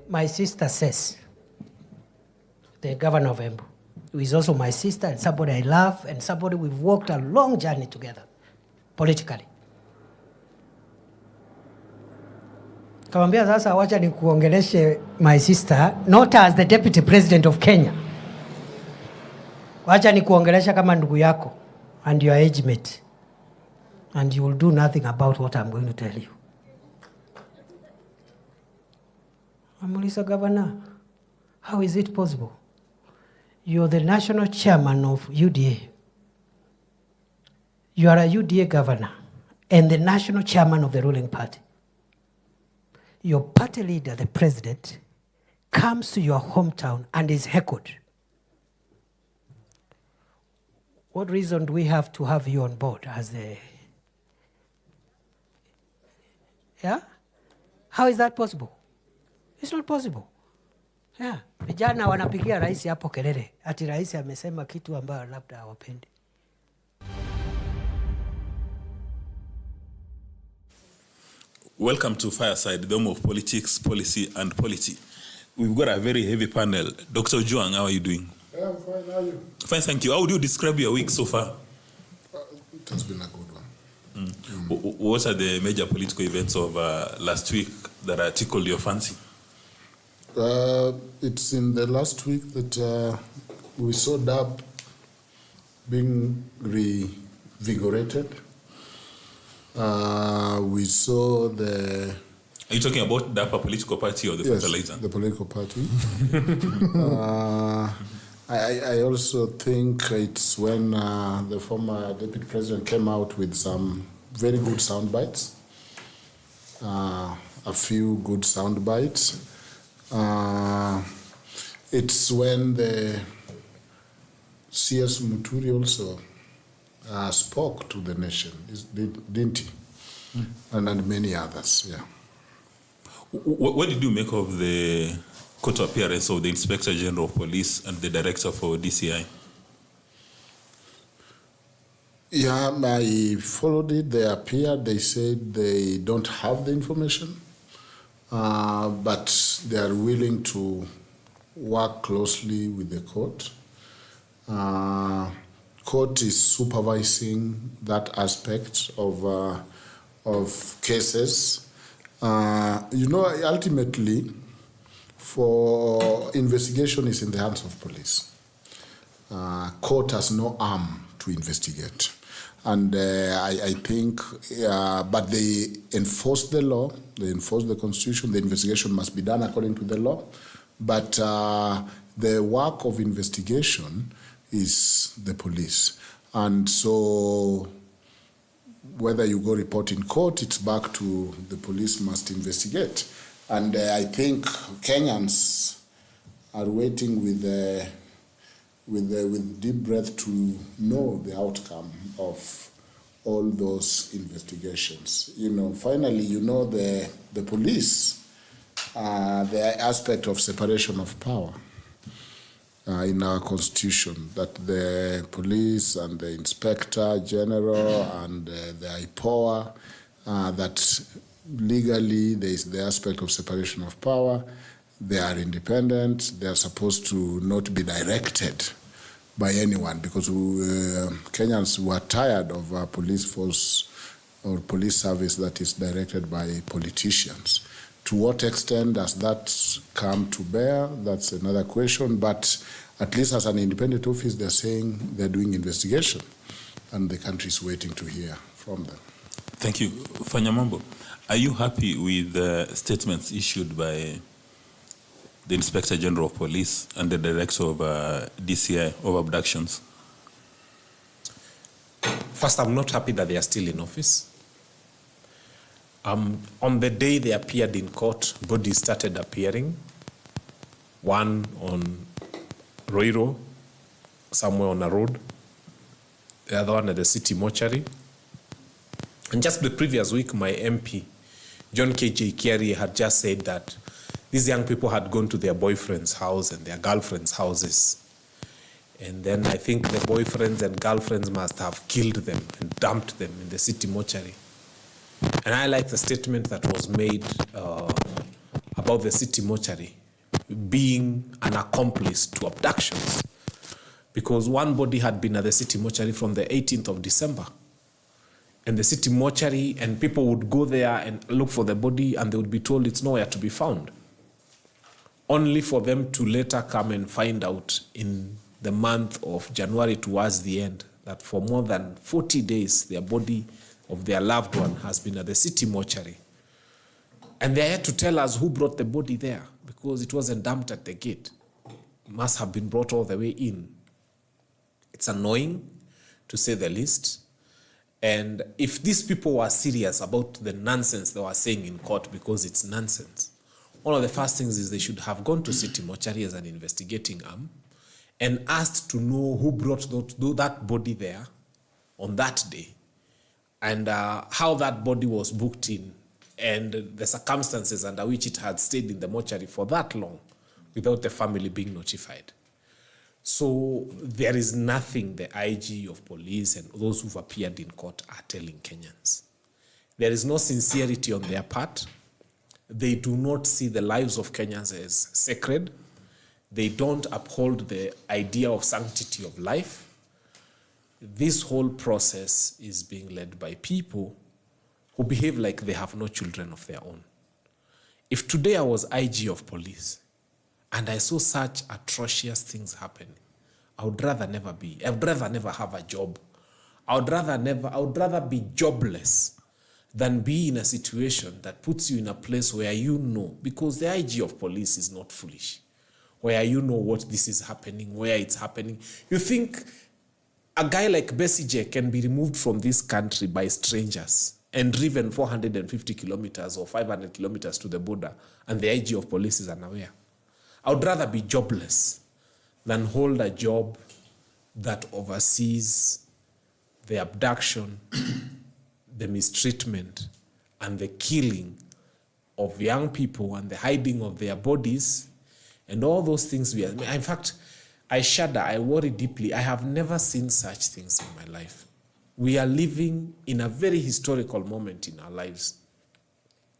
my sister says, the governor of Embu, who is also my sister and somebody I love and somebody we've walked a long journey together, politically. Kawambia sasa wacha ni kuongeleshe my sister, not as the deputy president of Kenya. Wacha ni kuongelesha kama ndugu yako and your age mate. And you will do nothing about what I'm going to tell you. Amuliza Governor, how is it possible? You're the national chairman of UDA. You are a UDA governor and the national chairman of the ruling party. Your party leader, the president, comes to your hometown and is heckled. What reason do we have to have you on board as the... Yeah? How is that possible? It's not possible. Yeah. Vijana wanapigia rais hapo kelele. Ati rais amesema kitu ambayo labda hawapendi. Welcome to Fireside, the home of politics, policy, and polity. We've got a very heavy panel. Dr. Ojwang, how are you doing? Yeah, I'm fine. How are you? Fine, thank you. How would you describe your week so far? It has been a good one. What are the major political events of last week that tickled your fancy? It's in the last week that we saw DAP being revigorated. We saw the... Are you talking about DAP, a political party, or the fertilizer? The political party. I also think it's when the former deputy president came out with some very good sound bites, a few good sound bites. It's when the CS Muturi also spoke to the nation, didn't he? And many others, yeah. What did you make of the court appearance of the Inspector General of Police and the Director for DCI? Yeah, I followed it. They appeared. They said they don't have the information, but they are willing to work closely with the court. Court is supervising that aspect of cases. Ultimately, for investigation is in the hands of police. Court has no arm to investigate. And I think, but they enforce the law, they enforce the constitution, the investigation must be done according to the law. But the work of investigation is the police. And so whether you go report in court, it's back to the police must investigate. And I think Kenyans are waiting with deep breath to know the outcome of all those investigations. Finally, the police, the aspect of separation of power in our constitution, that the police and the inspector general and the IPOA, that legally there is the aspect of separation of power. They are independent. They are supposed to not be directed by anyone, because Kenyans were tired of a police force or police service that is directed by politicians. To what extent does that come to bear? That's another question. But at least as an independent office, they're saying they're doing investigation, and the country is waiting to hear from them. Thank you. Fanya, Mambo, are you happy with the statements issued by the Inspector General of Police and the Director of DCI of Abductions? First, I'm not happy that they are still in office. On the day they appeared in court, bodies started appearing. One on Roiro, somewhere on a road. The other one at the city mortuary. And just the previous week, my MP, John K.J. Kiari, had just said that these young people had gone to their boyfriend's house and their girlfriend's houses. And then I think the boyfriends and girlfriends must have killed them and dumped them in the city mortuary. And I like the statement that was made about the city mortuary being an accomplice to abductions, because one body had been at the city mortuary from the 18th of December. And the city mortuary, and people would go there and look for the body, and they would be told it's nowhere to be found, only for them to later come and find out in the month of January towards the end that for more than 40 days, their body of their loved one has been at the city mortuary. And they had to tell us who brought the body there, because it wasn't dumped at the gate. It must have been brought all the way in. It's annoying, to say the least. And if these people were serious about the nonsense they were saying in court, because it's nonsense, one of the first things is they should have gone to city mortuary as an investigating arm and asked to know who brought that body there on that day, and how that body was booked in, and the circumstances under which it had stayed in the mortuary for that long without the family being notified. So there is nothing the IG of police and those who've appeared in court are telling Kenyans. There is no sincerity on their part. They do not see the lives of Kenyans as sacred. They don't uphold the idea of sanctity of life. This whole process is being led by people who behave like they have no children of their own. If today I was IG of police and I saw such atrocious things happening, I would rather never have a job. I would rather be jobless than be in a situation that puts you in a place where you know, because the IG of police is not foolish, where you know what this is happening, where it's happening. You think a guy like Besigye can be removed from this country by strangers and driven 450 kilometers or 500 kilometers to the border, and the IG of police is unaware? I would rather be jobless than hold a job that oversees the abduction, the mistreatment, and the killing of young people and the hiding of their bodies and all those things. In fact, I shudder, I worry deeply. I have never seen such things in my life. We are living in a very historical moment in our lives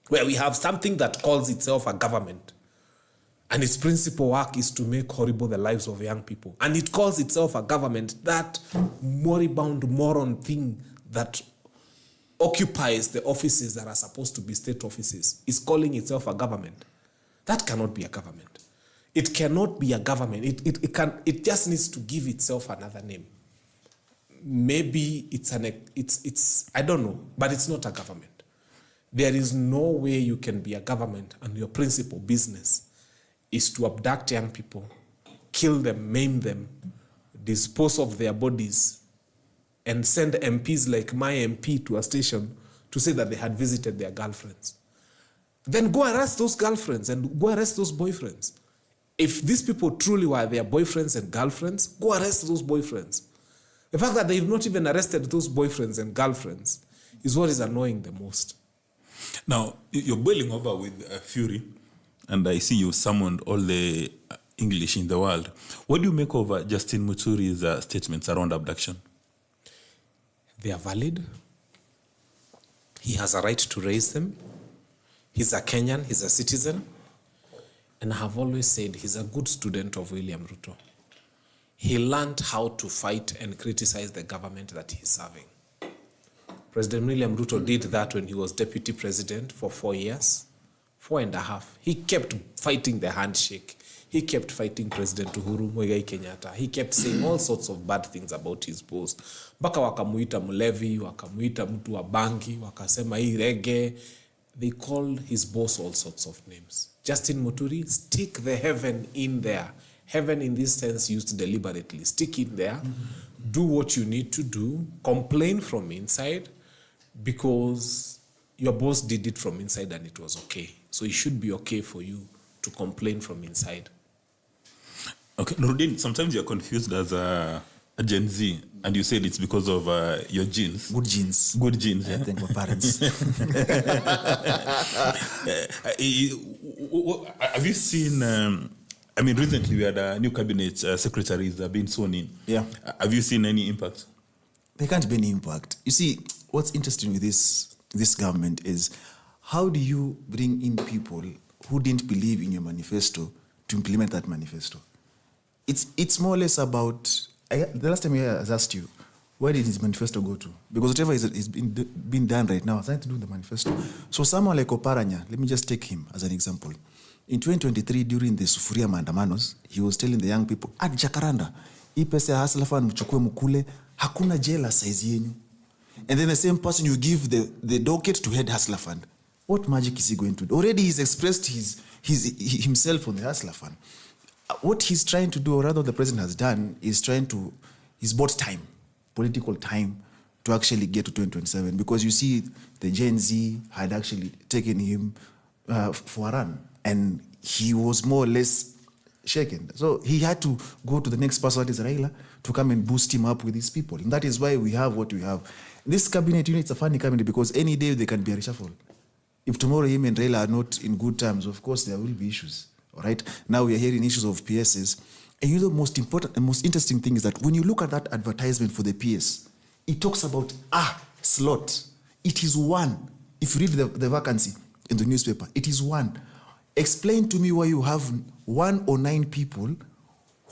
where we have something that calls itself a government, and its principal work is to make horrible the lives of young people. And it calls itself a government. That moribund moron thing that occupies the offices that are supposed to be state offices is calling itself a government. That cannot be a government. It cannot be a government. It just needs to give itself another name. Maybe it's I don't know, but it's not a government. There is no way you can be a government and your principal business is to abduct young people, kill them, maim them, dispose of their bodies, and send MPs like my MP to a station to say that they had visited their girlfriends. Then go arrest those girlfriends and go arrest those boyfriends. If these people truly were their boyfriends and girlfriends, go arrest those boyfriends. The fact that they've not even arrested those boyfriends and girlfriends is what is annoying the most. Now, you're boiling over with fury, and I see you summoned all the English in the world. What do you make of Justin Muturi's statements around abduction? They are valid. He has a right to raise them. He's a Kenyan, he's a citizen. And I have always said he's a good student of William Ruto. He learned how to fight and criticize the government that he's serving. President William Ruto did that when he was deputy president for 4 years. 4.5. He kept fighting the handshake. He kept fighting President Uhuru Muigai Kenyatta. He kept saying all sorts of bad things about his boss. Mpaka wakamuita mlevi, wakamuita mtu wa bangi, wakasema hii rege. They called his boss all sorts of names. Justin Muturi, stick the heaven in there. Heaven in this sense used deliberately. Stick it there. Mm-hmm. Do what you need to do. Complain from inside, because your boss did it from inside and it was okay. So it should be okay for you to complain from inside. Okay, Noordean, sometimes you're confused as a Gen Z, and you said it's because of your genes. Good genes. Good genes, yeah? I think my parents. Have you seen... recently we had a new cabinet secretaries being sworn in. Yeah. Have you seen any impact? There can't be any impact. You see, what's interesting with this government is, how do you bring in people who didn't believe in your manifesto to implement that manifesto. It's more or less about, the last time I asked you, where did his manifesto go to? Because whatever is being done right now has nothing to do with the manifesto. So someone like Oparanya, let me just take him as an example. In 2023, during the Sufuria Maandamanos, he was telling the young people, at Jacaranda, hii pesa ya hustler fund mchukue mkule, hakuna jela size yenyu. And then the same person you give the docket to head hustler fund. What magic is he going to do? Already he's expressed himself on the hustler fund. What he's trying to do, or rather the president has done, is he's bought time, political time, to actually get to 2027. Because you see, the Gen Z had actually taken him for a run. And he was more or less shaken. So he had to go to the next person, that is Raila, to come and boost him up with these people. And that is why we have what we have. This cabinet unit is a funny cabinet because any day they can be reshuffled. If tomorrow him and Raila are not in good terms, of course there will be issues. All right? Now we are hearing issues of PSs. And you know the most important and most interesting thing is that when you look at that advertisement for the PS, it talks about slot. It is one. If you read the vacancy in the newspaper, it is one. Explain to me why you have 1 or 9 people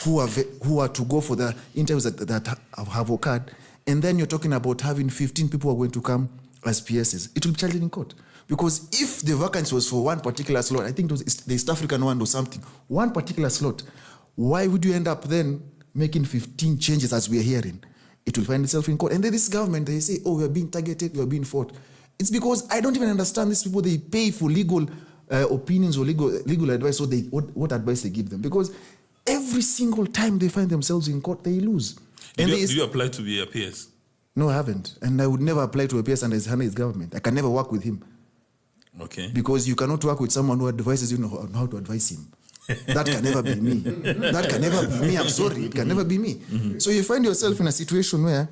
who are to go for the interviews that have occurred, and then you're talking about having 15 people who are going to come as PSs. It will be challenged in court. Because if the vacancy was for one particular slot, I think it was the East African one or something, one particular slot, why would you end up then making 15 changes as we are hearing? It will find itself in court. And then this government, they say, we are being targeted, we are being fought. It's because I don't even understand these people. They pay for legal opinions or legal advice, so what advice they give them. Because every single time they find themselves in court, they lose. Do you apply to be a PS? No, I haven't. And I would never apply to a PS under his government. I can never work with him. Okay. Because you cannot work with someone who advises you on how to advise him. That can never be me. That can never be me. I'm sorry. It can never be me. Mm-hmm. So you find yourself in a situation where...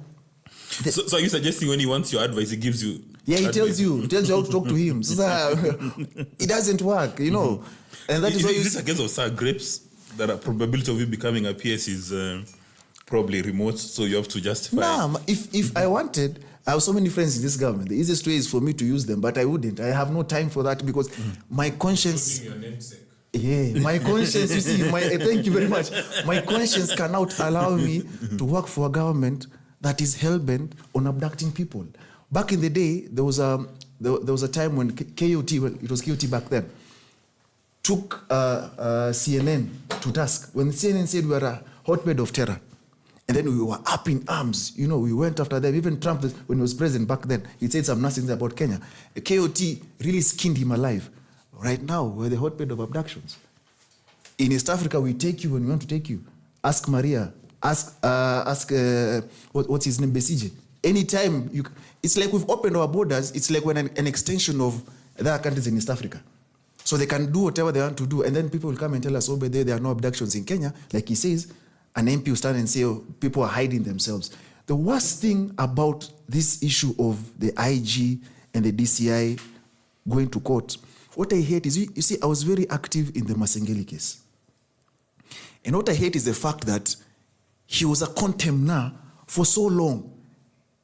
So are you suggesting when he wants your advice, he gives you... Yeah, he tells you how to talk to him. So it doesn't work, you know. Mm-hmm. And that is why this a case of sour grapes, that a probability of you becoming a PS is probably remote, so you have to justify... No, if I wanted... I have so many friends in this government. The easiest way is for me to use them, but I wouldn't. I have no time for that because my conscience... Your namesake. Yeah, my conscience, you see, thank you very much. My conscience cannot allow me to work for a government that is hell-bent on abducting people. Back in the day, there was a time when KOT, well, it was KOT back then, took CNN to task. When CNN said we were a hotbed of terror, and then we were up in arms, you know, we went after them. Even Trump, when he was president back then, he said some nasty things about Kenya. KOT really skinned him alive. Right now, we're the hotbed of abductions. In East Africa, we take you when we want to take you. Ask Maria. Ask what's his name, Besije. Anytime it's like we've opened our borders. It's like when an extension of other countries in East Africa. So they can do whatever they want to do, and then people will come and tell us, but there are no abductions in Kenya. Like he says, an MP will stand and say, people are hiding themselves. The worst thing about this issue of the IG and the DCI going to court, what I hate is, you see, I was very active in the Masengeli case. And what I hate is the fact that he was a contemner for so long.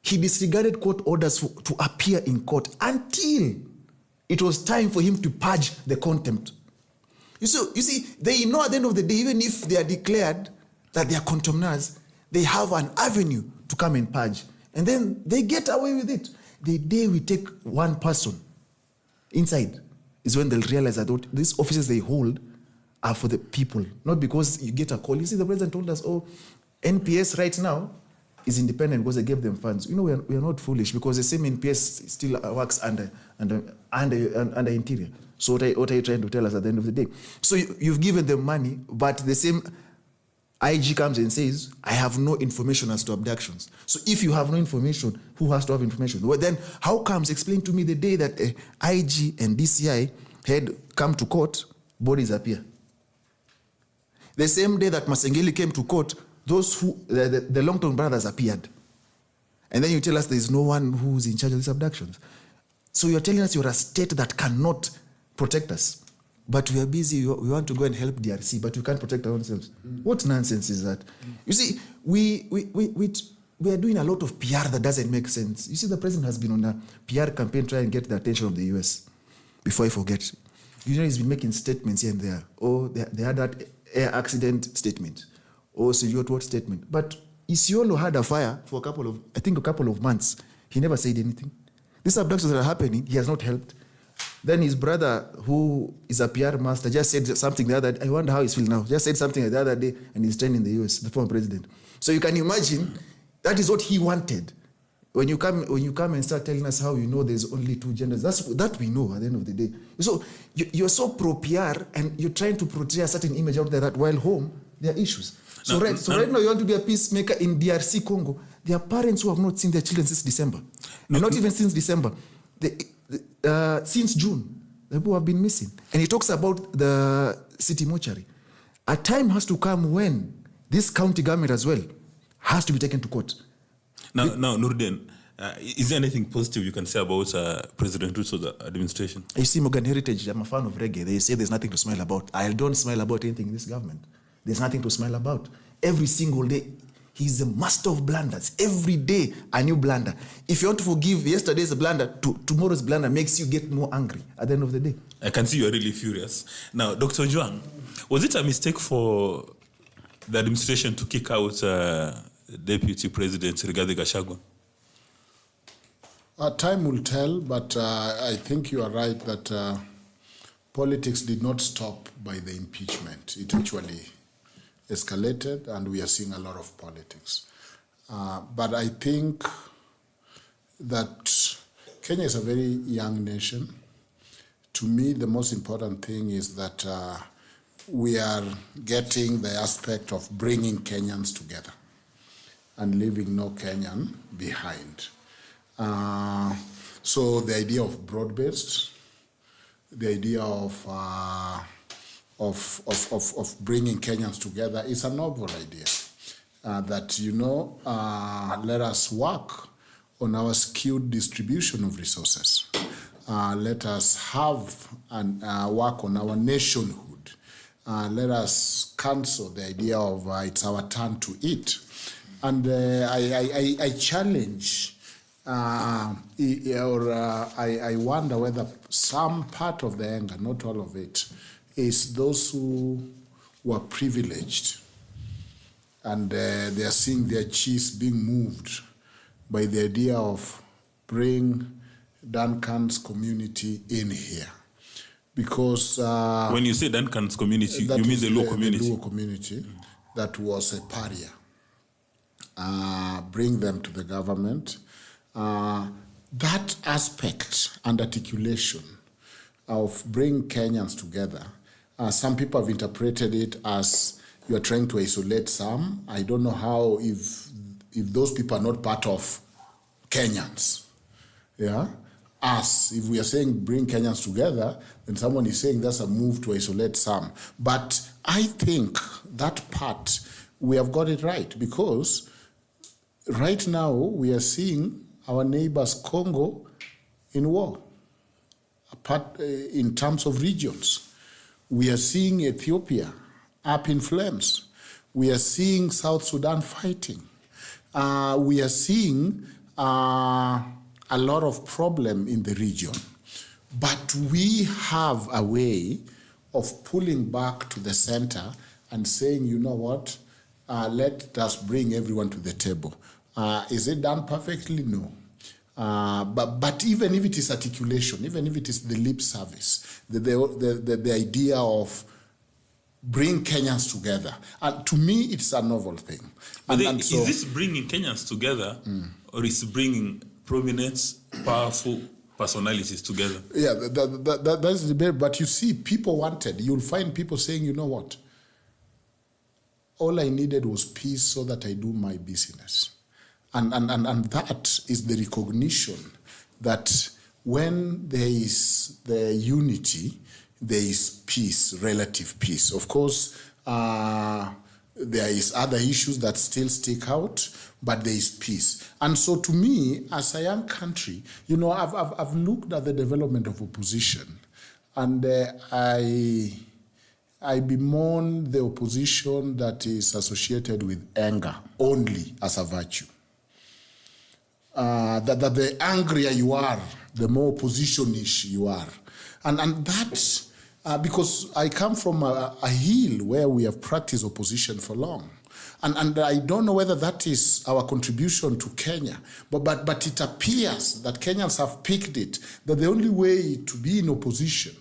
He disregarded court orders to appear in court until it was time for him to purge the contempt. You see, they know at the end of the day, even if they are declared that they are contemners, they have an avenue to come and purge. And then they get away with it. The day we take one person inside is when they'll realize that these offices they hold are for the people, not because you get a call. You see, the president told us, NPS right now is independent because they gave them funds. You know, we are not foolish because the same NPS still works under Interior. So what are you trying to tell us at the end of the day? So you've given them money, but the same IG comes and says, I have no information as to abductions. So if you have no information, who has to have information? Well, then how comes, explain to me the day that IG and DCI had come to court, bodies appear. The same day that Masengeli came to court, those who, the Longton brothers appeared. And then you tell us there's no one who's in charge of these abductions. So you're telling us you're a state that cannot protect us. But we are busy, we want to go and help DRC, but we can't protect ourselves. What nonsense is that? You see, we are doing a lot of PR that doesn't make sense. You see, the president has been on a PR campaign trying to get the attention of the US. Before I forget. he's been making statements here and there. Oh, they had that air accident statement. Oh, what statement. But Isiolo had a fire for a couple of months. He never said anything. These abductions that are happening, he has not helped. Then his brother, who is a PR master, just said something the other day. I wonder how he's feeling now. Just said something the other day, and he's training the US, the former president. So you can imagine that is what he wanted. When you come and start telling us how there's only two genders, that we know at the end of the day. So you're so pro-PR and you're trying to portray a certain image out there that while home, there are issues. Right now you want to be a peacemaker in DRC Congo. There are parents who have not seen their children since December. And not even since December. Since June, the people have been missing. And he talks about the city mortuary. A time has to come when this county government as well has to be taken to court. Now, Noordean, is there anything positive you can say about President Ruto's administration? You see, Morgan Heritage, I'm a fan of reggae. They say there's nothing to smile about. I don't smile about anything in this government. There's nothing to smile about. Every single day, he's a master of blunders. Every day, a new blunder. If you want to forgive yesterday's blunder, tomorrow's blunder makes you get more angry at the end of the day. I can see you're really furious. Now, Dr. Ojwang, was it a mistake for the administration to kick out Deputy President Rigathi Gachagua? Time will tell, but I think you are right that politics did not stop by the impeachment. It actually escalated, and we are seeing a lot of politics. But I think that Kenya is a very young nation. To me, the most important thing is that we are getting the aspect of bringing Kenyans together and leaving no Kenyan behind. So the idea of broad-based, the idea of bringing Kenyans together is a novel idea. That, let us work on our skewed distribution of resources. Let us have and work on our nationhood. Let us cancel the idea of it's our turn to eat. And I challenge, I wonder whether some part of the anger, not all of it, is those who were privileged and they are seeing their cheese being moved by the idea of bring Duncan's community in here. Because when you say Duncan's community, you mean the Luo community? The Luo community that was a pariah. Bring them to the government. That aspect and articulation of bring Kenyans together, some people have interpreted it as you are trying to isolate some. I don't know how, if those people are not part of Kenyans. Yeah? Us, if we are saying bring Kenyans together, then someone is saying that's a move to isolate some. But I think that part, we have got it right, because right now we are seeing our neighbors Congo in war, apart in terms of regions. We are seeing Ethiopia up in flames. We are seeing South Sudan fighting. We are seeing a lot of problem in the region. But we have a way of pulling back to the center and saying, you know what, let us bring everyone to the table. Is it done perfectly? No. But even if it is articulation, even if it is the lip service, the idea of bring Kenyans together, to me, it's a novel thing. Is this bringing Kenyans together, or is bringing prominent, powerful personalities together? Yeah, that's the debate. But you see, people wanted. You'll find people saying, you know what? All I needed was peace so that I do my business. And that is the recognition that when there is the unity, there is peace, relative peace. Of course, there is other issues that still stick out, but there is peace. And so to me, as a young country, I've looked at the development of opposition, and I bemoan the opposition that is associated with anger only as a virtue. That the angrier you are, the more opposition-ish you are. And that because I come from a hill where we have practiced opposition for long. And I don't know whether that is our contribution to Kenya, but it appears that Kenyans have picked it, that the only way to be in opposition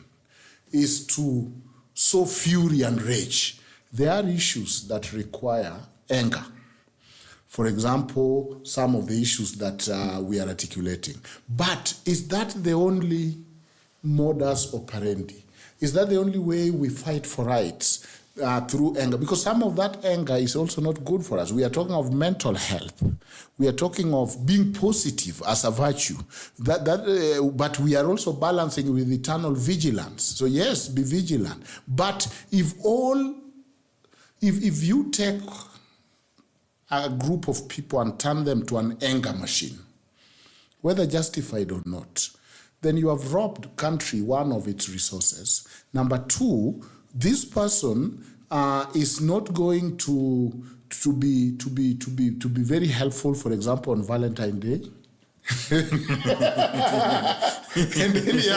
is to sow fury and rage. There are issues that require anger. For example, some of the issues that we are articulating. But is that the only modus operandi? Is that the only way we fight for rights? Through anger, because some of that anger is also not good for us. We are talking of mental health. We are talking of being positive as a virtue. But we are also balancing with eternal vigilance. So yes, be vigilant. But if you take a group of people and turn them to an anger machine, whether justified or not, then you have robbed country one of its resources. Number two, this person is not going to be very helpful, for example, on Valentine's Day. and any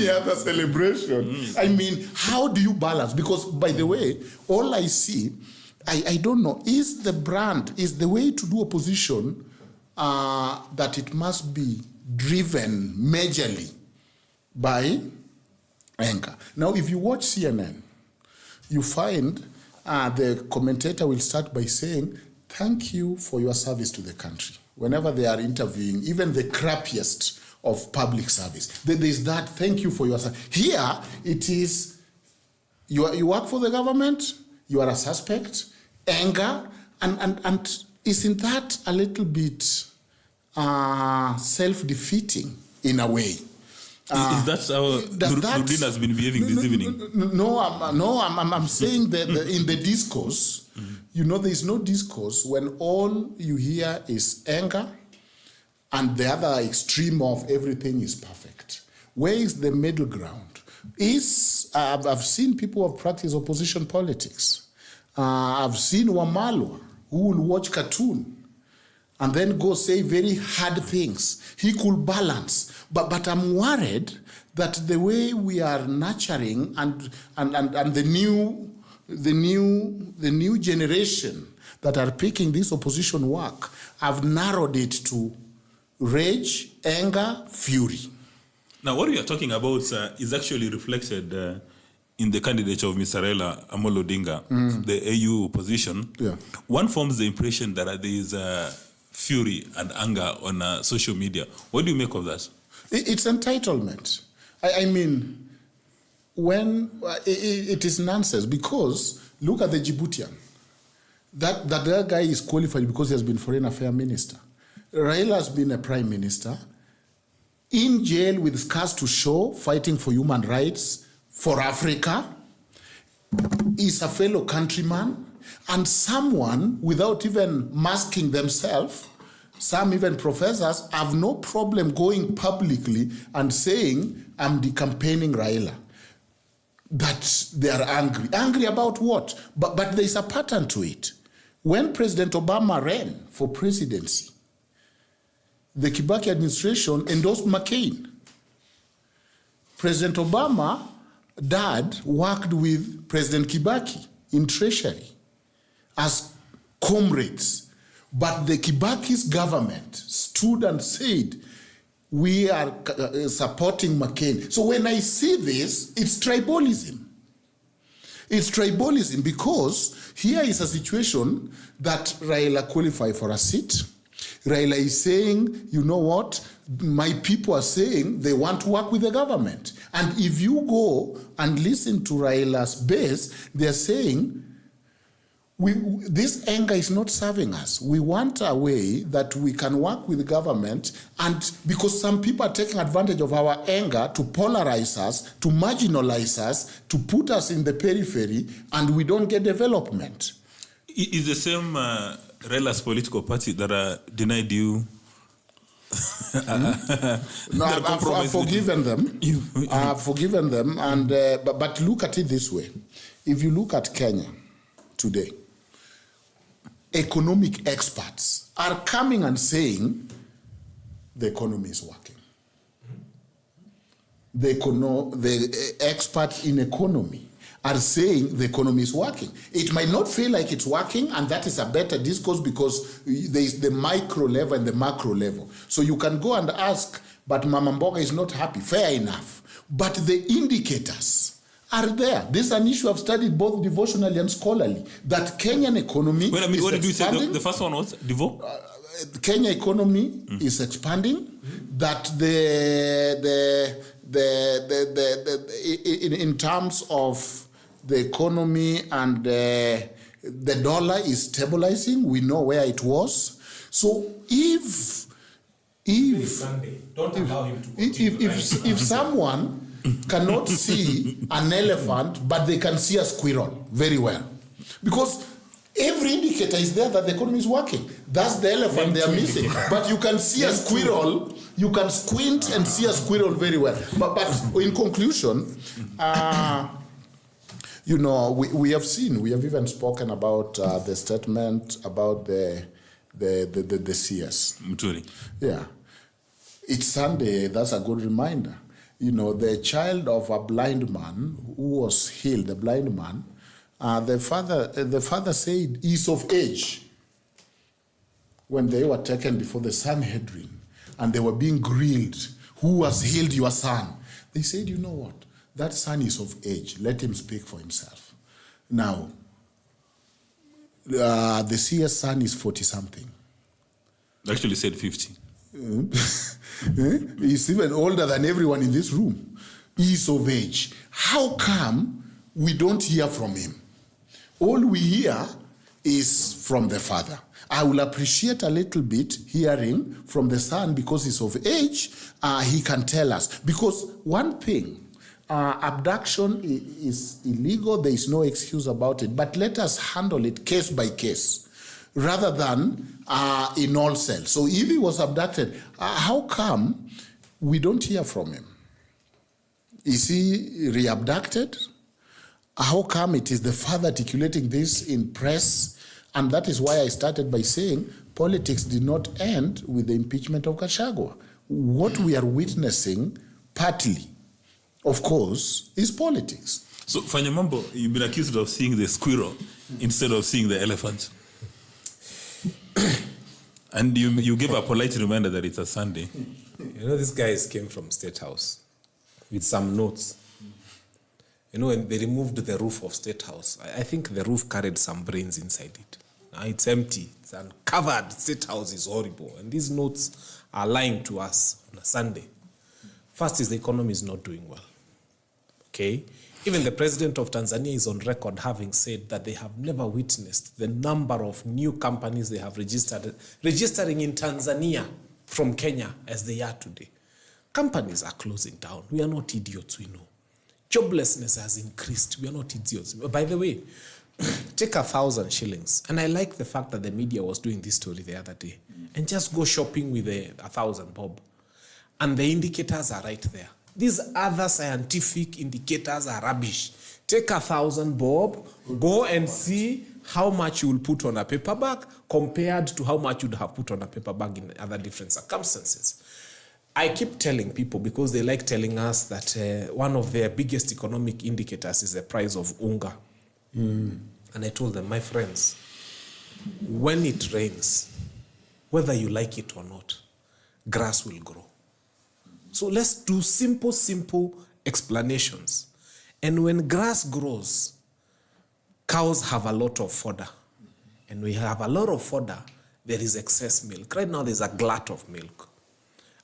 other celebration. I mean, how do you balance? Because, by the way, all I see, I don't know, is the brand, is the way to do opposition that it must be driven majorly by anger. Now, if you watch CNN, you find the commentator will start by saying, thank you for your service to the country. Whenever they are interviewing, even the crappiest of public service, there is that, thank you for your service. Here, it is, you work for the government, you are a suspect, anger, and isn't that a little bit self-defeating in a way? Is that how Noordean has been behaving this evening? No, I'm saying that in the discourse, there is no discourse when all you hear is anger and the other extreme of everything is perfect. Where is the middle ground? I've seen people who have practiced opposition politics. I've seen Wamalwa who will watch cartoon and then go say very hard things. He could balance. But I'm worried that the way we are nurturing and the new generation that are picking this opposition work have narrowed it to rage, anger, fury. Now, what we are talking about is actually reflected in the candidature of Mr. Raila Amolo Odinga, the AU opposition. Yeah. One forms the impression that there is fury and anger on social media. What do you make of that? It's entitlement. I mean, when it is nonsense, because look at the Djiboutian. That guy is qualified because he has been foreign affairs minister. Raila has been a prime minister, in jail with scars to show, fighting for human rights for Africa. He's a fellow countryman and someone without even masking themselves. Some even professors have no problem going publicly and saying, I'm decampaigning Raila. That they are angry. Angry about what? But there's a pattern to it. When President Obama ran for presidency, the Kibaki administration endorsed McCain. President Obama's dad worked with President Kibaki in Treasury as comrades. But the Kibaki's government stood and said, we are supporting McCain. So when I see this, it's tribalism. It's tribalism because here is a situation that Raila qualified for a seat. Raila is saying, you know what, my people are saying they want to work with the government. And if you go and listen to Raila's base, they're saying, this anger is not serving us. We want a way that we can work with the government, and because some people are taking advantage of our anger to polarize us, to marginalize us, to put us in the periphery, and we don't get development. Is the same Raila's political party that denied you? No, I've forgiven them. I've forgiven them, and but look at it this way: if you look at Kenya today, economic experts are coming and saying the economy is working. the experts in economy are saying the economy is working. It might not feel like it's working, and that is a better discourse because there is the micro level and the macro level. So you can go and ask, but Mama Mboga is not happy. Fair enough. But the indicators are there. This is an issue I've studied both devotionally and scholarly, that Kenyan economy Well, I mean, is what did you say? expanding. The first one was Devo? Kenya economy is expanding. That in terms of the economy and the dollar is stabilizing. We know where it was. So if someone cannot see an elephant, but they can see a squirrel very well, because every indicator is there that the economy is working. That's the elephant they are missing. But you can see a squirrel, you can squint and see a squirrel very well. But in conclusion, you know, we have even spoken about the statement about the CS. Muturi. Yeah. It's Sunday, that's a good reminder. You know, the child of a blind man who was healed, the blind man, the father said he's of age. When they were taken before the Sanhedrin and they were being grilled, who has healed your son? They said, you know what? That son is of age. Let him speak for himself. Now, the CS son is 40-something. Actually said 50. He's even older than everyone in this room. He's of age. How come we don't hear from him? All we hear is from the father. I will appreciate a little bit hearing from the son because he's of age. He can tell us. Because one thing, abduction is illegal. There is no excuse about it. But let us handle it case by case rather than in all cells. So if he was abducted, how come we don't hear from him? Is he re-abducted? How come it is the father articulating this in press? And that is why I started by saying politics did not end with the impeachment of Gachagua. What we are witnessing, partly, of course, is politics. So, Fanya Mambo, you've been accused of seeing the squirrel instead of seeing the elephant. And you give a polite reminder that it's a Sunday. You know, these guys came from State House with some notes. You know, when they removed the roof of State House, I think the roof carried some brains inside it. Now it's empty. It's uncovered. State House is horrible. And these notes are lying to us on a Sunday. First is the economy is not doing well. Okay? Even the president of Tanzania is on record having said that they have never witnessed the number of new companies they have registering in Tanzania from Kenya as they are today. Companies are closing down. We are not idiots, we know. Joblessness has increased. We are not idiots. By the way, take 1,000 shillings. And I like the fact that the media was doing this story the other day. And just go shopping with 1,000 bob. And the indicators are right there. These other scientific indicators are rubbish. Take 1,000 bob, go and see how much you will put on a paper bag compared to how much you'd have put on a paper bag in other different circumstances. I keep telling people, because they like telling us that one of their biggest economic indicators is the price of unga. And I told them, my friends, when it rains, whether you like it or not, grass will grow. So let's do simple explanations. And when grass grows, cows have a lot of fodder. And we have a lot of fodder, there is excess milk. Right now there's a glut of milk.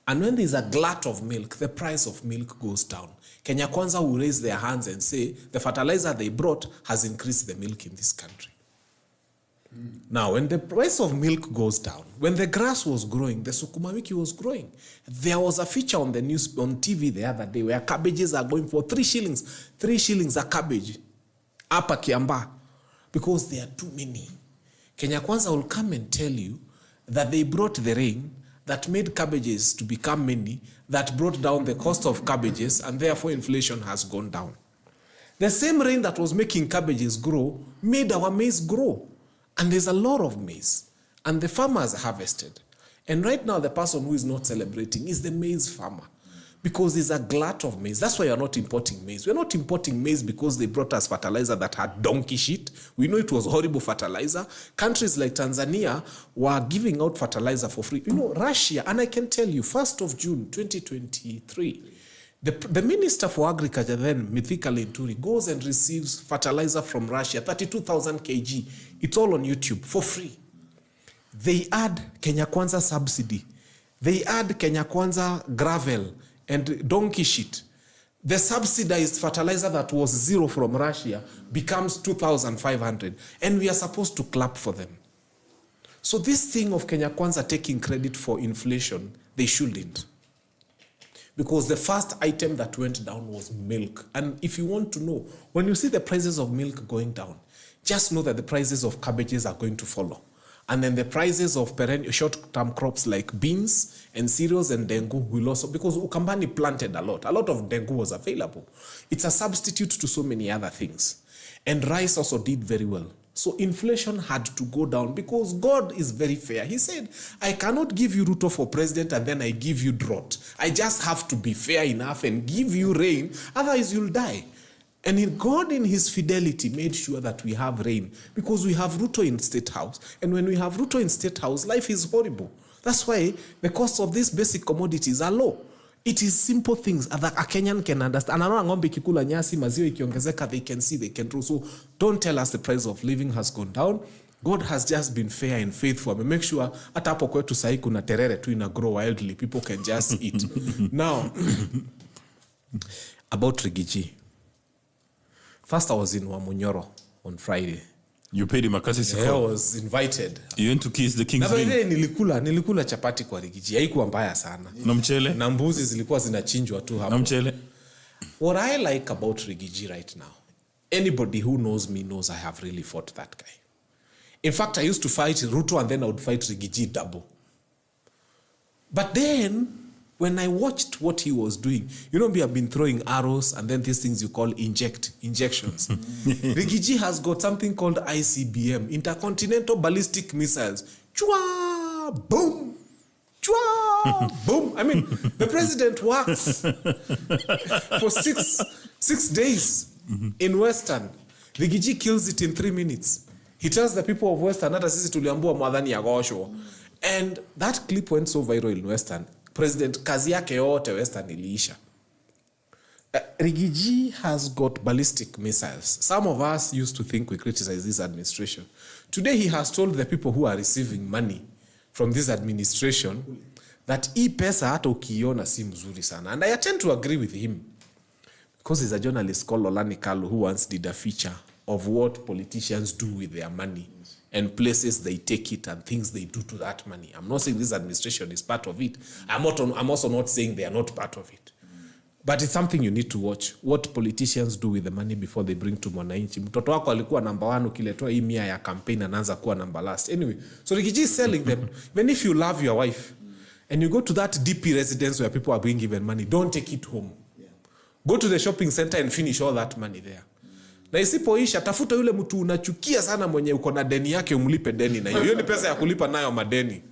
And when there's a glut of milk, the price of milk goes down. Kenya Kwanza will raise their hands and say, the fertilizer they brought has increased the milk in this country. Now, when the price of milk goes down, when the grass was growing, the sukuma wiki was growing. There was a feature on the news, on TV the other day, where cabbages are going for 3 shillings. 3 shillings a cabbage. Apa Kiamba. Because there are too many. Kenya Kwanza will come and tell you that they brought the rain that made cabbages to become many, that brought down the cost of cabbages, and therefore inflation has gone down. The same rain that was making cabbages grow made our maize grow. And there's a lot of maize. And the farmers harvested. And right now, the person who is not celebrating is the maize farmer. because there's a glut of maize. That's why you're not importing maize. We're not importing maize because they brought us fertilizer that had donkey shit. We know it was horrible fertilizer. Countries like Tanzania were giving out fertilizer for free. You know, Russia, and I can tell you, 1st of June 2023, the Minister for Agriculture then, Mithika Linturi, goes and receives fertilizer from Russia, 32,000 kg. It's all on YouTube for free. They add Kenya Kwanza subsidy. They add Kenya Kwanza gravel and donkey shit. The subsidized fertilizer that was zero from Russia becomes 2,500. And we are supposed to clap for them. So this thing of Kenya Kwanza taking credit for inflation, they shouldn't. Because the first item that went down was milk. And if you want to know, when you see the prices of milk going down, just know that the prices of cabbages are going to follow. And then the prices of short-term crops like beans and cereals and dengu will also, because Ukambani planted a lot of dengu was available. It's a substitute to so many other things. And rice also did very well. So inflation had to go down because God is very fair. He said, I cannot give you Ruto for president and then I give you drought. I just have to be fair enough and give you rain, otherwise you'll die. And God in his fidelity made sure that we have rain because we have Ruto in State House. And when we have Ruto in State House, life is horrible. That's why the cost of these basic commodities are low. It is simple things that a Kenyan can understand. And ng'ombe ikikula nyasi, maziwa ikiongezeka, they can see, they can do. So don't tell us the price of living has gone down. God has just been fair and faithful. I mean, make sure hata hapo kwetu sahi kuna terere tu ina grow wildly. People can just eat. Now, about Rigiji. First, I was in Wamunyoro on Friday. You paid him a courtesy I call. was invited. You went to kiss the king's Na ring. nilikula chapati kwa Rigiji. Haikuwa mbaya sana. Na mchele? Na mbuzi zilikuwa zinachinjwa tu hapo. Na mchele? What I like about Rigiji right now, anybody who knows me knows I have really fought that guy. In fact, I used to fight Ruto and then I would fight Rigiji double. But then, when I watched what he was doing, you know, we have been throwing arrows and then these things you call injections. Rigiji has got something called ICBM, Intercontinental Ballistic Missiles. Chua, boom, chua, boom. I mean, the president works for six days in Western. Rigiji kills it in 3 minutes. He tells the people of Western, hata sisi tuliambua mwadhani ya gosho. And that clip went so viral in Western. President kazi yake yote Western iliisha. Rigiji has got ballistic missiles. Some of us used to think we criticize this administration. Today he has told the people who are receiving money from this administration that hii pesa hata ukiona si mzuri sana. And I tend to agree with him. Because he's a journalist called Olani Kalu who once did a feature of what politicians do with their money and places they take it and things they do to that money. I'm not saying this administration is part of it. I'm also not saying they are not part of it. But it's something you need to watch. What politicians do with the money before they bring to mwananchi. Mtoto wako alikuwa number 1 ukiletwa hii 100 ya campaign anaanza kuwa number last. Anyway, so Rigiji is selling them. Even if you love your wife and you go to that DP residence where people are being given money, don't take it home. Go to the shopping center and finish all that money there. Na isipoisha tafuta yule mtu unachukia sana mwenye uko na deni yake umlipe deni na hiyo ni pesa ya kulipa nayo madeni.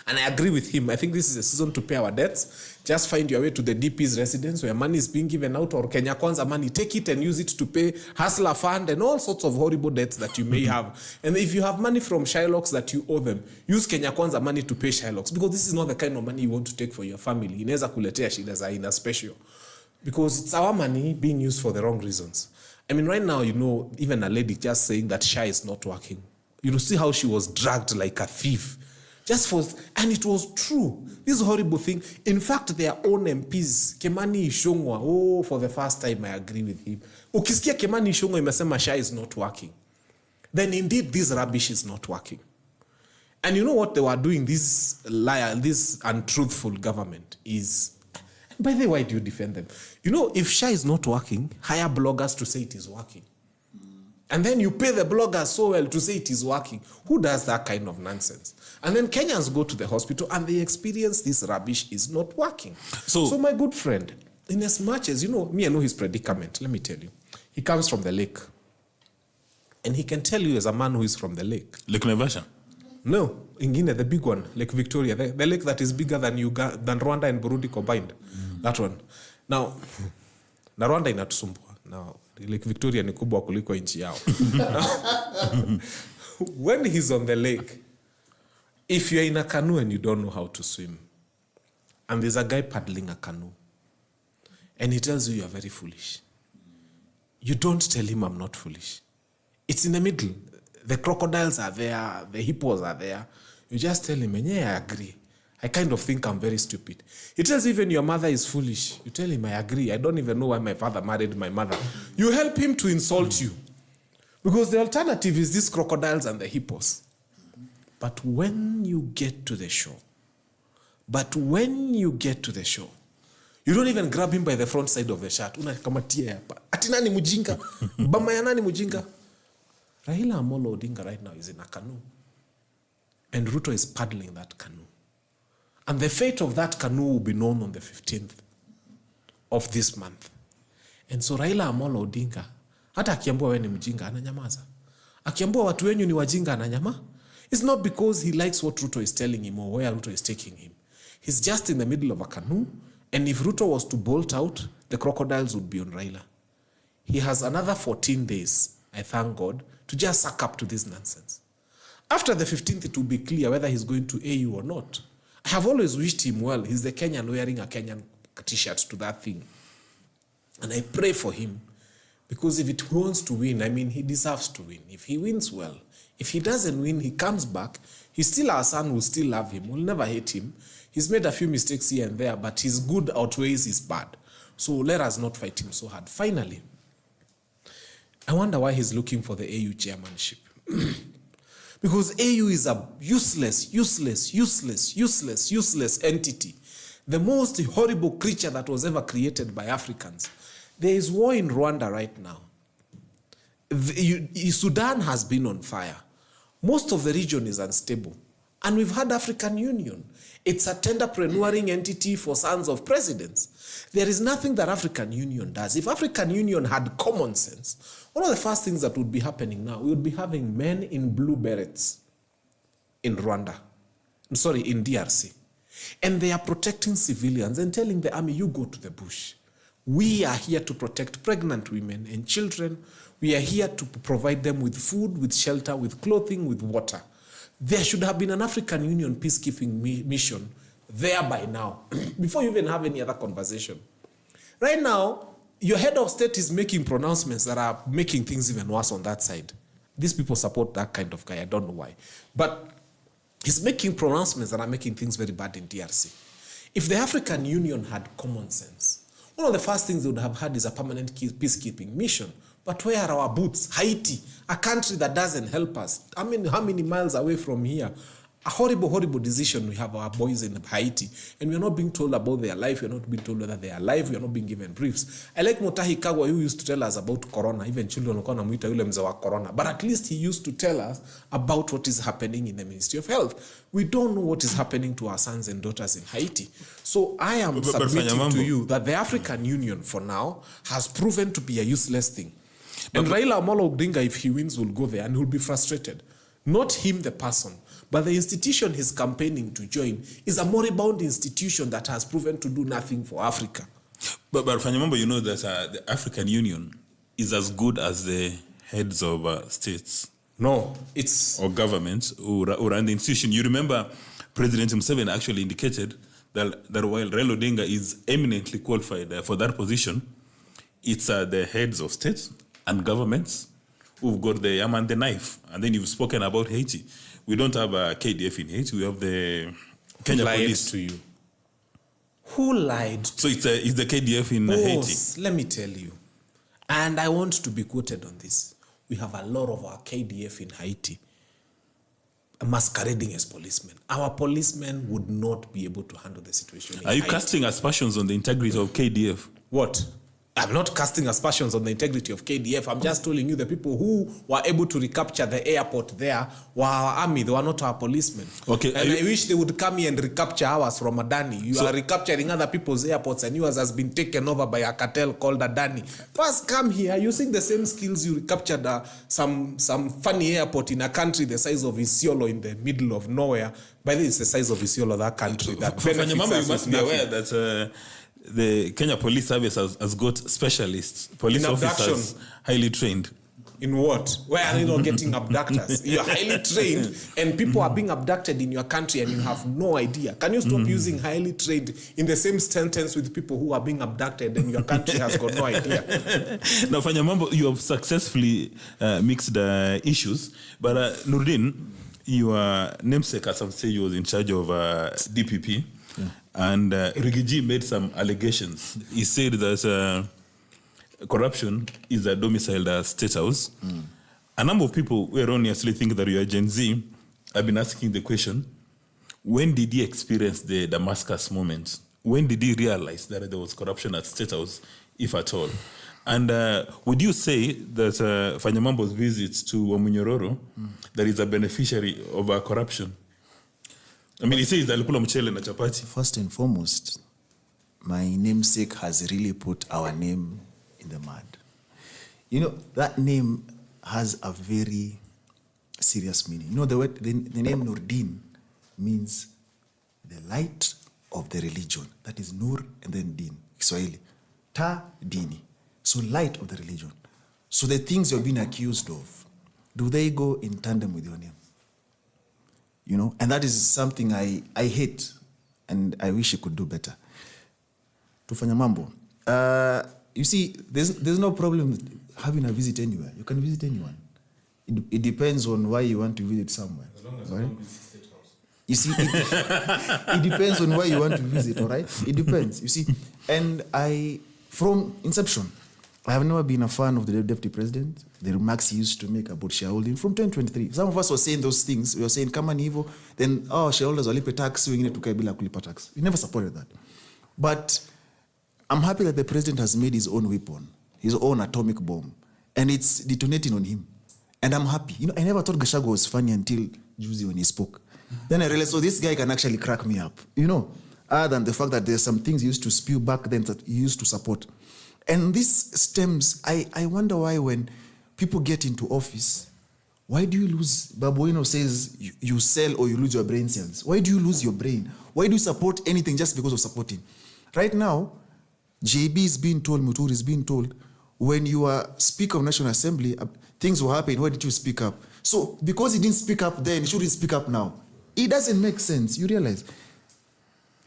And I agree with him. I think this is a season to pay our debts. Just find your way to the DP's residence where money is being given out, or Kenya Kwanza money. Take it and use it to pay hustler fund and all sorts of horrible debts that you may have. And if you have money from Shylocks that you owe them, use Kenya Kwanza money to pay Shylocks, because this is not the kind of money you want to take for your family. Inaweza kuletea shida za aina special. Because it's our money being used for the wrong reasons. I mean, right now, you know, even a lady just saying that SHA is not working. You see how she was dragged like a thief. And it was true. This horrible thing. In fact, their own MPs, Kimani Ichung'wah, for the first time, I agree with him. Ukisikia Kimani Ichung'wah imesema SHA is not working, then indeed this rubbish is not working. And you know what they were doing, this untruthful government is... By the way, why do you defend them? You know, if SHA is not working, hire bloggers to say it is working. And then you pay the bloggers so well to say it is working. Who does that kind of nonsense? And then Kenyans go to the hospital and they experience this rubbish is not working. So my good friend, in as much as, you know, me, I know his predicament. Let me tell you. He comes from the lake. And he can tell you as a man who is from the lake. Lake Naivasha? No, Ingine, the big one, Lake Victoria, the lake that is bigger than Rwanda and Burundi combined. That one. Now, na Rwanda inatusumbua. Now, Lake Victoria ni kubwa kuliko nchi yao. When he's on the lake, if you're in a canoe and you don't know how to swim, and there's a guy paddling a canoe, and he tells you you're very foolish, you don't tell him I'm not foolish. It's in the middle. The crocodiles are there, the hippos are there. You just tell him, yeah, I agree. I kind of think I'm very stupid. He tells you even your mother is foolish. You tell him, I agree. I don't even know why my father married my mother. You help him to insult you. Because the alternative is these crocodiles and the hippos. But when you get to the shore, you don't even grab him by the front side of the shirt. Unakamatia hapa. Ati nani mujinga? Bama ya nani mujinga? Raila Amolo Odinga right now is in a canoe. And Ruto is paddling that canoe. And the fate of that canoe will be known on the 15th of this month. And so Raila Amolo Odinga, hata akiambua wewe ni mjinga ananyamaza. Akiambua watu wenyu ni wajinga ananyama. It's not because he likes what Ruto is telling him or where Ruto is taking him. He's just in the middle of a canoe. And if Ruto was to bolt out, the crocodiles would be on Raila. He has another 14 days, I thank God, to just suck up to this nonsense. After the 15th, it will be clear whether he's going to AU or not. I have always wished him well. He's the Kenyan wearing a Kenyan t-shirt to that thing. And I pray for him. Because if it wants to win, I mean, he deserves to win. If he wins, well. If he doesn't win, he comes back. He's still our son, we'll still love him. We'll never hate him. He's made a few mistakes here and there, but his good outweighs his bad. So let us not fight him so hard. Finally, I wonder why he's looking for the AU chairmanship. Because AU is a useless entity. The most horrible creature that was ever created by Africans. There is war in Rwanda right now. Sudan has been on fire. Most of the region is unstable. And we've had African Union. It's a tenderpreneuring entity for sons of presidents. There is nothing that African Union does. If African Union had common sense, one of the first things that would be happening now, we would be having men in blue berets in Rwanda. In DRC. And they are protecting civilians and telling the army, you go to the bush. We are here to protect pregnant women and children. We are here to provide them with food, with shelter, with clothing, with water. There should have been an African Union peacekeeping mission there by now, before you even have any other conversation. Right now, your head of state is making pronouncements that are making things even worse on that side. These people support that kind of guy, I don't know why. But he's making pronouncements that are making things very bad in DRC. If the African Union had common sense, one of the first things they would have had is a permanent peacekeeping mission. But where are our boots? Haiti, a country that doesn't help us. I mean, how many miles away from here? A horrible decision. We have our boys in Haiti, and we're not being told about their life. We're not being told whether they are alive. We're not being given briefs. I like Mutahi Kagwa, who used to tell us about Corona. Even children wanamuita yule mzee wa Corona. But at least he used to tell us about what is happening in the Ministry of Health. We don't know what is happening to our sons and daughters in Haiti. So I am submitting to you that the African Union, for now, has proven to be a useless thing. And Raila Amolo Odinga, if he wins, will go there and he'll be frustrated. Not him, the person, but the institution he's campaigning to join is a moribund institution that has proven to do nothing for Africa. But Fanya Mambo, you know that the African Union is as good as the heads of states. No, it's... Or governments who run the institution. You remember President Museveni actually indicated that while Raila Odinga is eminently qualified for that position, it's the heads of states and governments who've got the arm and the knife. And then you've spoken about Haiti. We don't have a KDF in Haiti. We have the Kenya police. To you? Who lied? So it's the KDF in Haiti. Let me tell you. And I want to be quoted on this. We have a lot of our KDF in Haiti masquerading as policemen. Our policemen would not be able to handle the situation. Are you casting aspersions on the integrity of KDF? What? I'm not casting aspersions on the integrity of KDF. I'm just telling you the people who were able to recapture the airport there were our army. They were not our policemen. Okay. And I wish they would come here and recapture ours from Adani. You are recapturing other people's airports and yours has been taken over by a cartel called Adani. First come here using the same skills you recaptured some funny airport in a country the size of Isiolo in the middle of nowhere. By the way, it's the size of Isiolo, that country. That Fanya Mambo, you must be aware that the Kenya Police Service has got specialists, police In abduction. officers, highly trained. In what? Where are they not getting abductors? You're highly trained and people are being abducted in your country and you have no idea. Can you stop using highly trained in the same sentence with people who are being abducted and your country has got no idea? Now, Fanya Mambo, you have successfully mixed issues, but Noordean, your namesake, as I say, you was in charge of DPP, and Rigiji made some allegations. He said that corruption is a domiciled state house. A number of people who erroneously think that you are Gen Z have been asking the question, when did he experience the Damascus moment? When did he realize that there was corruption at state house, if at all? And would you say that Fanya Mambo's visit to Wamunyororo, that is a beneficiary of corruption? I mean, he says alikula mchele na chapati. First and foremost, my namesake has really put our name in the mud. You know, that name has a very serious meaning. You know, the name Noordean means the light of the religion. That is Nur and then Din, Kiswahili. Ta Dini. So light of the religion. So the things you're being accused of, do they go in tandem with your name? You know, and that is something I hate and I wish you could do better. To Fanya Mambo. You see, there's no problem having a visit anywhere. You can visit anyone. It depends on why you want to visit somewhere. As long as you don't visit State House. You see, it depends on why you want to visit, all right? It depends, you see. And from inception, I have never been a fan of the deputy president, the remarks he used to make about shareholding from 2023. Some of us were saying those things. We were saying, come on, evil. Then, shareholders walipe tax, wengine tukae bila kulipa tax. We never supported that. But I'm happy that the president has made his own weapon, his own atomic bomb, and it's detonating on him. And I'm happy. You know, I never thought Gachagua was funny until Juicy when he spoke. Then I realized, so this guy can actually crack me up, you know, other than the fact that there's some things he used to spew back then that he used to support. And this stems, I wonder why when people get into office, why do you lose, Babuino says you sell or you lose your brain cells. Why do you lose your brain? Why do you support anything just because of supporting? Right now, JB is being told, Muturi is being told, when you are Speaker of National Assembly, things will happen. Why did you speak up? So, because he didn't speak up then, he shouldn't speak up now. It doesn't make sense, you realize.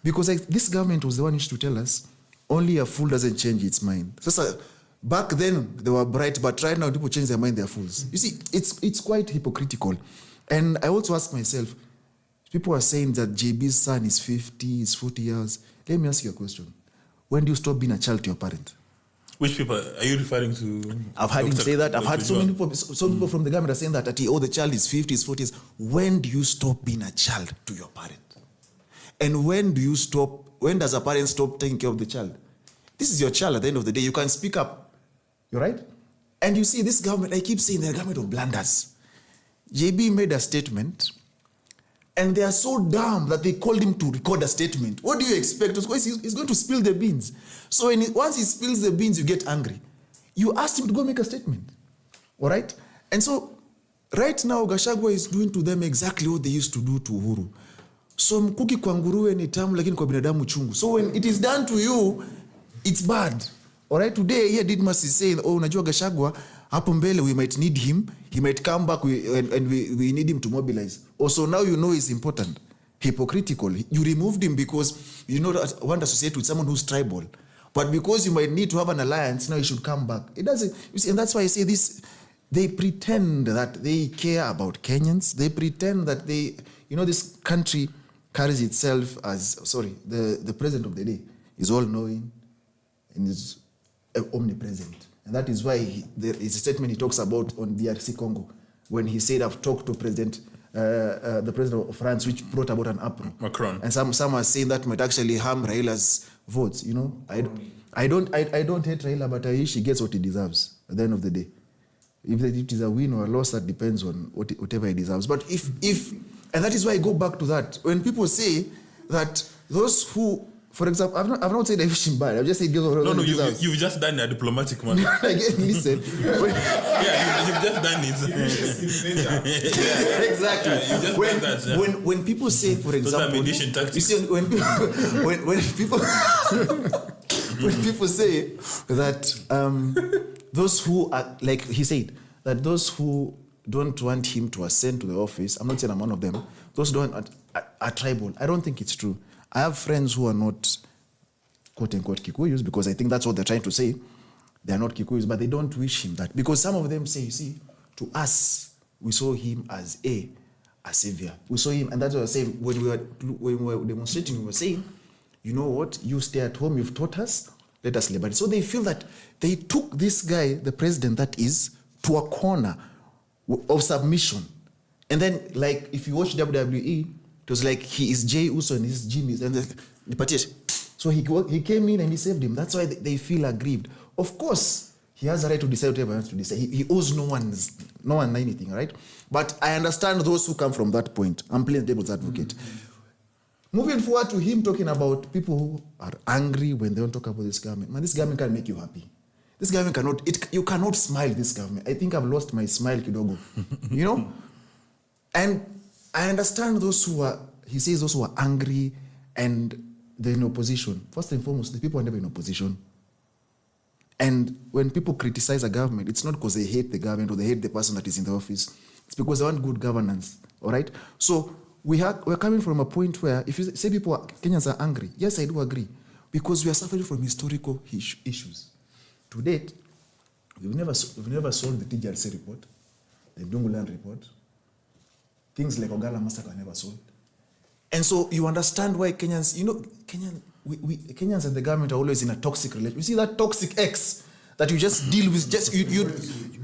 Because this government was the one who used to tell us, only a fool doesn't change its mind. So, back then, they were bright, but right now, people change their mind, they're fools. You see, it's quite hypocritical. And I also ask myself, people are saying that JB's son is 50, is 40 years. Let me ask you a question. When do you stop being a child to your parent? Which people are you referring to? I've heard him say that. I've heard so many people, people from the government are saying that the child is 50, is 40 years. When do you stop being a child to your parent? And when does a parent stop taking care of the child? This is your child at the end of the day. You can speak up. You're right? And you see, this government, I keep saying they're a government of blunders. JB made a statement, and they are so dumb that they called him to record a statement. What do you expect? He's going to spill the beans. So once he spills the beans, you get angry. You asked him to go make a statement. All right? And so, right now, Gachagua is doing to them exactly what they used to do to Uhuru. So, mkuki kwa nguruwe ni tamu, lakini kwa binadamu chungu. So, when it is done to you, it's bad. All right? Today, here Dismus is saying, unajua Gachagua, hapo mbele, we might need him. He might come back and we need him to mobilize. Also, now you know it's important. Hypocritical. You removed him because you don't want to associate with someone who's tribal. But because you might need to have an alliance, now you should come back. It doesn't. You see, and that's why I say this. They pretend that they care about Kenyans. They pretend that this country carries itself as, the president of the day is all-knowing and is omnipresent. And that is why his statement he talks about on DRC Congo, when he said, I've talked to the president of France, which brought about an uproar. Macron. And some are saying that might actually harm Raila's votes. You know, I don't hate Raila, but I wish he gets what he deserves at the end of the day. If it is a win or a loss, that depends on whatever he deserves. But and that is why I go back to that. When people say that those who, for example, I've not said I wish him bad. I've just said you've just done a diplomatic manner. Again, listen. You've just done it. Exactly. You just done that. When people say, for example, you see, when people when people say that those who are, like he said, that those who don't want him to ascend to the office, I'm not saying I'm one of them, those who don't are tribal. I don't think it's true. I have friends who are not quote-unquote Kikuyus, because I think that's what they're trying to say. They're not Kikuyus, but they don't wish him that. Because some of them say, you see, to us, we saw him as a savior. We saw him, and that's what I was saying, when we were demonstrating, we were saying, you know what, you stay at home, you've taught us, let us liberate. So they feel that they took this guy, the president that is, to a corner of submission. And then, like, if you watch WWE, it was like, he is Jey Uso and he's Jimmy, and the party. So he came in and he saved him. That's why they feel aggrieved. Of course, he has a right to decide whatever he wants to decide. He owes no one anything, right? But I understand those who come from that point. I'm playing devil's advocate. Moving forward to him talking about people who are angry when they don't talk about this government. Man, this government can make you happy. This government you cannot smile this government. I think I've lost my smile, kidogo. You know? And I understand those who are, he says those who are angry and they're in opposition. First and foremost, the people are never in opposition. And when people criticize a government, it's not because they hate the government or they hate the person that is in the office. It's because they want good governance, all right? So we're coming from a point where, if you say Kenyans are angry, yes, I do agree, because we are suffering from historical issues. To date, we've never solved the TJRC report, the Dungulan report. Things like Ogala massacre are never solved. And so you understand why Kenyans, Kenyans and the government are always in a toxic relationship. You see that toxic ex that you just deal with,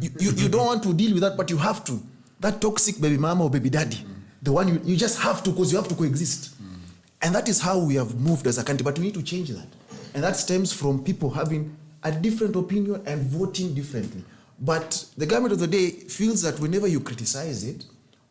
you don't want to deal with that, but you have to. That toxic baby mama or baby daddy, the one you just have to, because you have to coexist. And that is how we have moved as a country, but we need to change that. And that stems from people having a different opinion and voting differently. But the government of the day feels that whenever you criticize it,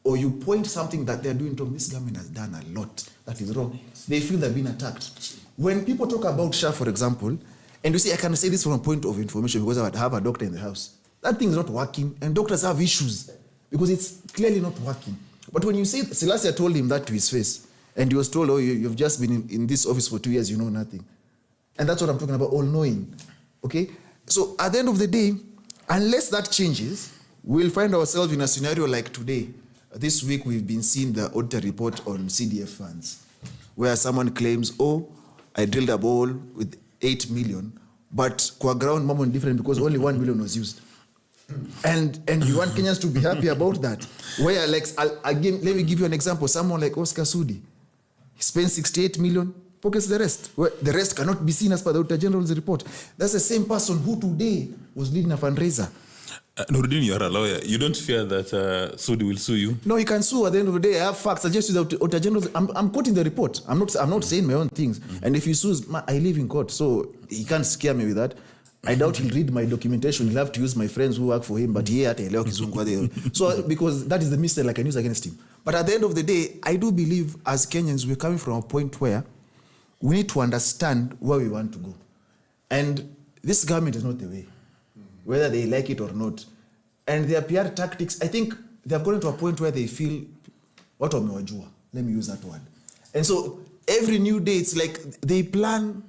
or you point something that they're doing wrong, this government has done a lot that is wrong, they feel they're being attacked. When people talk about SHA, for example, and you see, I can say this from a point of information because I have a doctor in the house. That thing is not working, and doctors have issues because it's clearly not working. But when you say, Selassie told him that to his face, and he was told, oh, you've just been in this office for 2 years, you know nothing. And that's what I'm talking about, all-knowing, okay? So at the end of the day, unless that changes, we'll find ourselves in a scenario like today. This week, we've been seeing the auditor report on CDF funds, where someone claims, oh, I drilled a ball with 8 million, but kwa ground Mambo is different because only 1 million was used. And you want Kenyans to be happy about that. Where, like, again, let me give you an example. Someone like Oscar Sudi, he spent 68 million, pockets the rest. Where the rest cannot be seen as per the Auditor General's report. That's the same person who today was leading a fundraiser. Noordean, you're a lawyer. You don't fear that Sudi will sue you? No, he can sue at the end of the day. I have facts. I just use the Auditor General. I'm quoting the report. I'm not saying my own things. And if he sues, I live in court, so he can't scare me with that. I doubt he'll read my documentation. He'll have to use my friends who work for him, but he had a So because that is the mistake I can use against him. But at the end of the day, I do believe as Kenyans, we're coming from a point where we need to understand where we want to go. And this government is not the way, whether they like it or not. And their PR tactics, I think they have gotten to a point where they feel, what wamewajua? Let me use that word. And so every new day, it's like they plan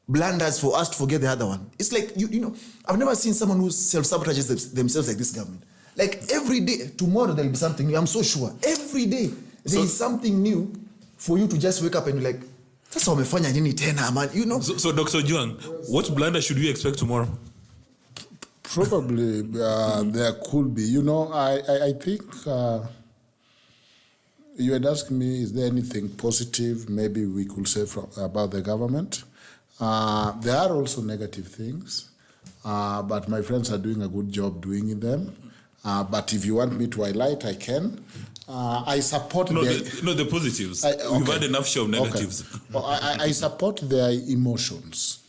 blunders for us to forget the other one. It's like, you know, I've never seen someone who self-sabotages themselves like this government. Like every day, tomorrow there'll be something new, I'm so sure. Every day, there is something new for you to just wake up and be like, that's how wamefanya nini tena, man, you know? So Dr. Ojwang, what blunder should we expect tomorrow? Probably there could be. You know, I think you had asked me, is there anything positive maybe we could say about the government? There are also negative things, but my friends are doing a good job doing them. But if you want me to highlight, I can. I support the positives. We've had enough show of negatives. Okay. Well, I support their emotions,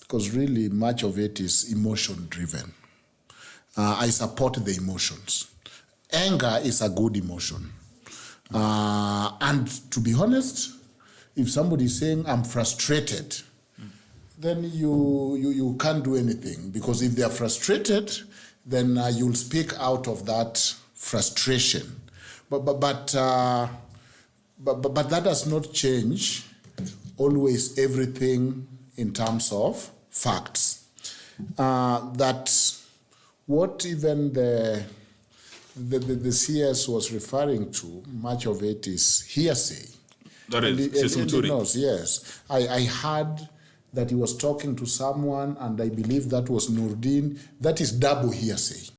because really much of it is emotion-driven. I support the emotions. Anger is a good emotion. And to be honest, if somebody is saying, I'm frustrated, then you can't do anything. Because if they are frustrated, then you'll speak out of that frustration. But that does not change always everything in terms of facts. That what even the CS was referring to, much of it is hearsay. That is And he knows, yes. I heard that he was talking to someone, and I believe that was Noordean. That is double hearsay.